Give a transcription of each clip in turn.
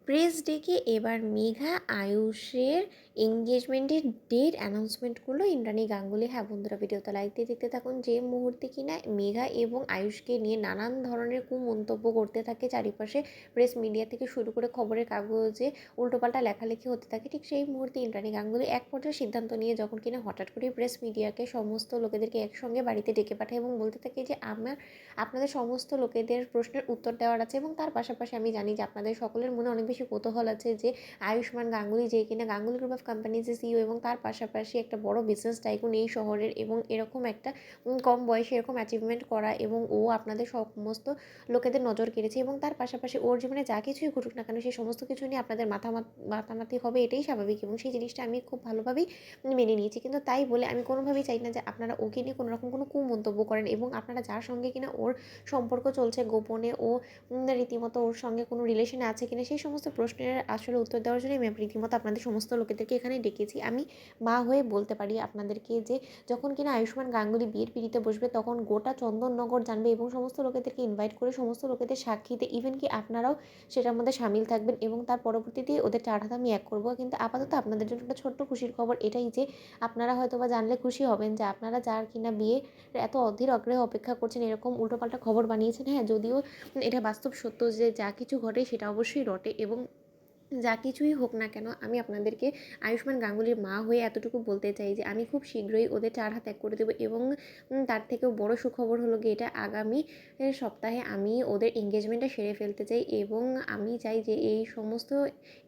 Press ডেকে এবার মেঘা আয়ুষের এঙ্গেজমেন্টের ডেট অ্যানাউন্সমেন্ট করলো ইন্দ্রাণী গাঙ্গুলি। হ্যাঁ বন্ধুরা, ভিডিওতে লাইক দিয়ে দেখতে থাকুন। যে মুহূর্তে কিনা মেঘা এবং আয়ুষকে নিয়ে নানান ধরনের কুমন্তব্য করতে থাকে চারিপাশে, প্রেস মিডিয়া থেকে শুরু করে খবরের কাগজে উল্টোপাল্টা লেখালেখি হতে থাকে, ঠিক সেই মুহূর্তে ইন্দ্রাণী গাঙ্গুলি এক পর্যায়ে সিদ্ধান্ত নিয়ে যখন কিনা হঠাৎ করে প্রেস মিডিয়াকে সমস্ত লোকেদেরকে একসঙ্গে বাড়িতে ডেকে পাঠায় এবং বলতে থাকে যে আপনাদের সমস্ত লোকেদের প্রশ্নের উত্তর দেওয়ার আছে। এবং তার পাশাপাশি আমি জানি যে আপনাদের সকলের মনে অনেক বেশি কৌতূহল আছে যে আয়ুষ্মান গাঙ্গুলি, যে কিনা গাঙ্গুলি গ্রুপ অফ কোম্পানিজের সিইও এবং তার পাশাপাশি একটা বড় বিজনেস টাইকুন এই শহরের, এবং এরকম একটা কম বয়সে এরকম অ্যাচিভমেন্ট করা, এবং ও আপনাদের সমস্ত লোকেদের নজর কেড়েছে। এবং তার পাশাপাশি ওর জীবনে যা কিছুই ঘটুক না কেন সেই সমস্ত কিছু নিয়ে আপনাদের মাতামাতি হবে, এটাই স্বাভাবিক, এবং সেই জিনিসটা আমি খুব ভালোভাবেই মেনে নিয়েছি। কিন্তু তাই বলে আমি কোনোভাবেই চাই না যে আপনারা ওকে নিয়ে কোনো রকম কোনো কুমন্তব্য করেন, এবং আপনারা যার সঙ্গে কিনা ওর সম্পর্ক চলছে গোপনে, ও রীতিমতো ওর সঙ্গে কোনো রিলেশনে আছে কিনা সেই সমস্ত প্রশ্নের আসলে উত্তর দেওয়ার জন্য আমি রীতিমতো আপনাদের সমস্ত লোকেদেরকে এখানে ডেকেছি। আমি মা হয়ে বলতে পারি আপনাদেরকে যে যখন কিনা আয়ুষ্মান গাঙ্গুলি বিয়ের পিঁড়িতে বসবে তখন গোটা চন্দননগর জানবে, এবং সমস্ত লোকেদেরকে ইনভাইট করে সমস্ত লোকেদের সাক্ষীতে ইভেন কি আপনারাও সেটার মধ্যে সামিল থাকবেন, এবং তার পরবর্তীতে ওদের চার হাত আমি এক করবো। কিন্তু আপাতত আপনাদের জন্য একটা ছোট্ট খুশির খবর এটাই যে আপনারা হয়তো বা জানলে খুশি হবেন যে আপনারা যার কিনা বিয়ে এত অধীর আগ্রহে অপেক্ষা করছেন, এরকম উল্টোপাল্টা খবর বানিয়েছেন। হ্যাঁ, যদিও এটা বাস্তব সত্য যে যা কিছু ঘটে সেটা অবশ্যই রটে, এবং যা কিছুই হোক না কেন আমি আপনাদেরকে আয়ুষ্মান গাঙ্গুলির মা হয়ে এতটুকু বলতে চাই যে আমি খুব শীঘ্রই ওদের চার হাত এক করে দেবো। এবং তার থেকেও বড় সুখবর হলো গিয়ে এটা, আগামী সপ্তাহে আমি ওদের এঙ্গেজমেন্টটা সেরে ফেলতে চাই, এবং আমি চাই যে এই সমস্ত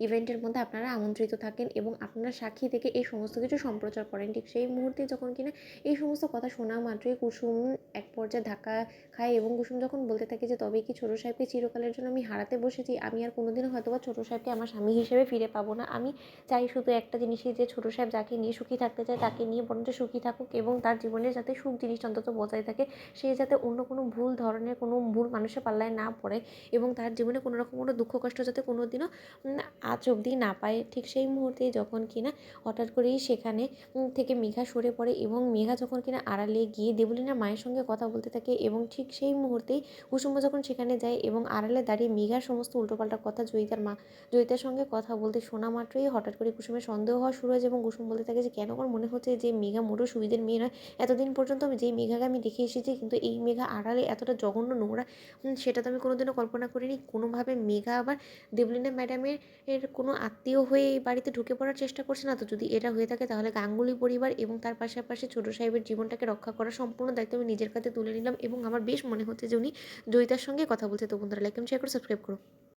ইভেন্টের মধ্যে আপনারা আমন্ত্রিত থাকেন এবং আপনারা সাক্ষী থেকে এই সমস্ত কিছু সম্প্রচার করেন। ঠিক সেই মুহূর্তে যখন কিনা এই সমস্ত কথা শোনা মাত্রই কুসুম এক পর্যায়ে ধাক্কা খায়, এবং কুসুম যখন বলতে থাকে যে তবে কি ছোটো সাহেবকে চিরকালের জন্য আমি হারাতে বসেছি, আমি আর কোনোদিনও হয়তো বা ছোটো সাহেবকে আমার স্বামী হিসেবে ফিরে পাবো না। আমি চাই শুধু একটা জিনিসই যে ছোটো সাহেব যাকে নিয়ে সুখী থাকতে চায় তাকে নিয়ে বরঞ্চ সুখী থাকুক, এবং তার জীবনে যাতে সুখ জিনিসটা অন্তত বজায় থাকে, সে যাতে অন্য কোনো ভুল ধরনের কোনো ভুল মানুষের পাল্লায় না পড়ে, এবং তার জীবনে কোনো রকম কোনো দুঃখ কষ্ট যাতে কোনো দিনও আজ অবধি না পায়। ঠিক সেই মুহূর্তে যখন কিনা হঠাৎ করেই সেখানে থেকে মেঘা সরে পড়ে, এবং মেঘা যখন কিনা আড়ালে গিয়ে দেবলীনার মায়ের সঙ্গে কথা বলতে থাকে, এবং ঠিক সেই মুহূর্তেই কুসুম যখন সেখানে যায় এবং আড়ালে দাঁড়িয়ে মেঘার সমস্ত উল্টোপাল্টা কথা জয়িতার সঙ্গে কথা বলতে শোনা মাত্রই হঠাৎ করে কুসুমের সন্দেহ হওয়া শুরু হয়েছে, এবং কুসুম বলতে থাকে যে কেন আমার মনে হচ্ছে যে মেঘা মোটেও সুবিধের মেয়ে নয়। এতদিন পর্যন্ত আমি যেই মেঘাকে আমি দেখে এসেছি, কিন্তু এই মেঘা আড়ালে এতটা জঘন্য নোংরা সেটা তো আমি কোনোদিনও কল্পনা করিনি। কোনোভাবে মেঘা আবার দেবলীনা ম্যাডামের কোনো আত্মীয় হয়ে এই বাড়িতে ঢুকে পড়ার চেষ্টা করছে না তো? যদি এটা হয়ে থাকে তাহলে গাঙ্গুলি পরিবার এবং তার পাশাপাশি ছোটো সাহেবের জীবনটাকে রক্ষা করার সম্পূর্ণ দায়িত্ব আমি নিজের কাছে তুলে নিলাম, এবং আমার বেশ মনে হচ্ছে যে উনি জয়িতার সঙ্গে কথা বলছে। তো বন্ধুরা, লাইক এবং শেয়ার করে সাবস্ক্রাইব করো।